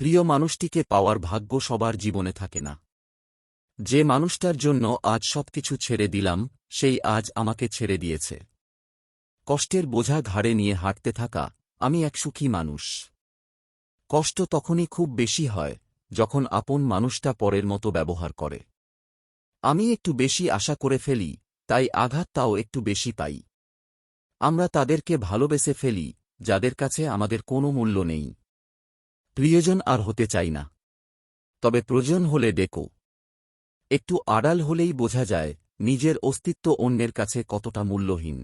প্রিয় মানুষটিকে পাওয়ার ভাগ্য সবার জীবনে থাকে না। যে মানুষটার জন্য আজ সবকিছু ছেড়ে দিলাম, সেই আজ আমাকে ছেড়ে দিয়েছে। কষ্টের বোঝা ঘাড়ে নিয়ে হাঁটতে থাকা, আমি এক সুখী মানুষ। কষ্ট তখনই খুব বেশি হয়, যখন আপন মানুষটা পরের মতো ব্যবহার করে। আমি একটু বেশি আশা করে ফেলি, তাই আঘাতটাও একটু বেশি পাই। আমরা তাদেরকে ভালোবেসে ফেলি, যাদের কাছে আমাদের কোনো মূল্য নেই। প্রিয়জন আর হতে চাই না। তবে প্রয়োজন হলে ডেকো। একটু আড়াল হলেই বোঝা যায়, নিজের অস্তিত্ব অন্যের কাছে কতটা মূল্যহীন।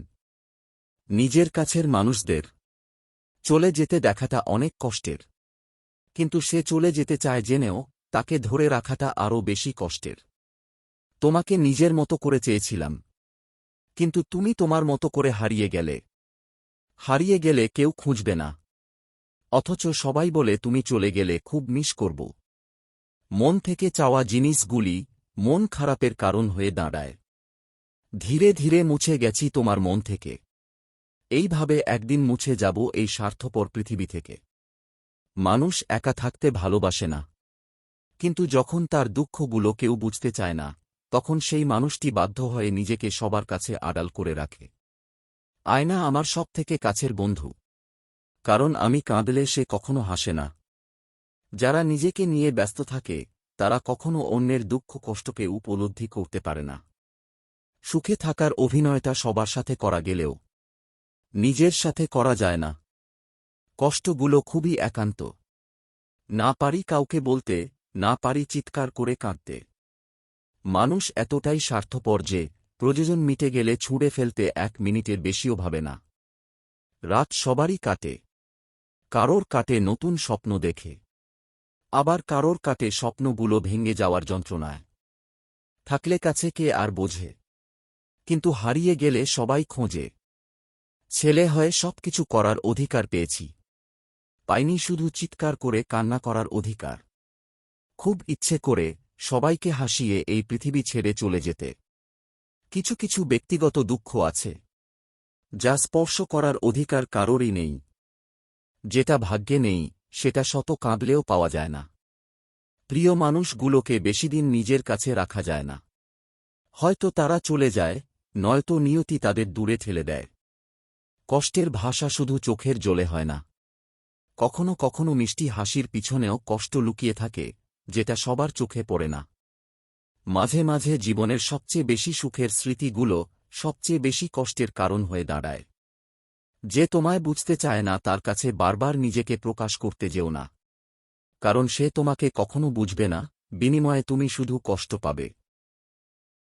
নিজের কাছের মানুষদের চলে যেতে দেখাটা অনেক কষ্টের। কিন্তু সে চলে যেতে চায় জেনেও তাকে ধরে রাখাটা আরও বেশি কষ্টের। তোমাকে নিজের মতো করে চেয়েছিলাম, কিন্তু তুমি তোমার মতো করে হারিয়ে গেলে। হারিয়ে গেলে কেউ খুঁজবে না, অথচ সবাই বলে তুমি চলে গেলে খুব মিস করব। মন থেকে চাওয়া জিনিসগুলি মন খারাপের কারণ হয়ে দাঁড়ায়। ধীরে ধীরে মুছে গেছি তোমার মন থেকে। এইভাবে একদিন মুছে যাব এই স্বার্থপর পৃথিবী থেকে। মানুষ একা থাকতে ভালোবাসে না, কিন্তু যখন তার দুঃখগুলো কেউ বুঝতে চায় না, তখন সেই মানুষটি বাধ্য হয়ে নিজেকে সবার কাছে আড়াল করে রাখে। আয়না আমার সবথেকে কাছের বন্ধু, কারণ আমি কাঁদলে সে কখনো হাসে না। যারা নিজেকে নিয়ে ব্যস্ত থাকে, তারা কখনো অন্যের দুঃখ কষ্টকে উপলব্ধি করতে পারে না। সুখে থাকার অভিনয়টা সবার সাথে করা গেলেও নিজের সাথে করা যায় না। কষ্টগুলো খুবই একান্ত। না পারি কাউকে বলতে, না পারি চিৎকার করে কাঁদতে। মানুষ এতটাই স্বার্থপর যে প্রয়োজন মিটে গেলে ছুঁড়ে ফেলতে 1 মিনিটের বেশিও ভাবে না। রাত সবারই কাটে। কারোর কাটে নতুন স্বপ্ন দেখে, আবার কারোর কাটে স্বপ্নগুলো ভেঙে যাওয়ার যন্ত্রণায়। থাকলে কাছে কে আর বোঝে, কিন্তু হারিয়ে গেলে সবাই খোঁজে। ছেলে হয়ে সবকিছু করার অধিকার পেয়েছি, পাইনি শুধু চিৎকার করে কান্না করার অধিকার। খুব ইচ্ছে করে সবাইকে হাসিয়ে এই পৃথিবী ছেড়ে চলে যেতে। কিছু কিছু ব্যক্তিগত দুঃখ আছে, যা স্পর্শ করার অধিকার কারোরই নেই। যেটা ভাগ্যে নেই, সেটা শত কাঁদলেও পাওয়া যায় না। প্রিয় মানুষগুলোকে বেশিদিন নিজের কাছে রাখা যায় না। হয়তো তারা চলে যায়, নয়তো নিয়তি তাদের দূরে ঠেলে দেয়। কষ্টের ভাষা শুধু চোখের জলে হয় না। কখনো কখনো মিষ্টি হাসির পিছনেও কষ্ট লুকিয়ে থাকে, যেটা সবার চোখে পড়ে না। মাঝে মাঝে জীবনের সবচেয়ে বেশি সুখের স্মৃতিগুলো সবচেয়ে বেশি কষ্টের কারণ হয়ে দাঁড়ায়। যে তোমায় বুঝতে চায় না, তার কাছে বারবার নিজেকে প্রকাশ করতে যেও না, কারণ সে তোমাকে কখনো বুঝবে না। বিনিময়ে তুমি শুধু কষ্ট পাবে।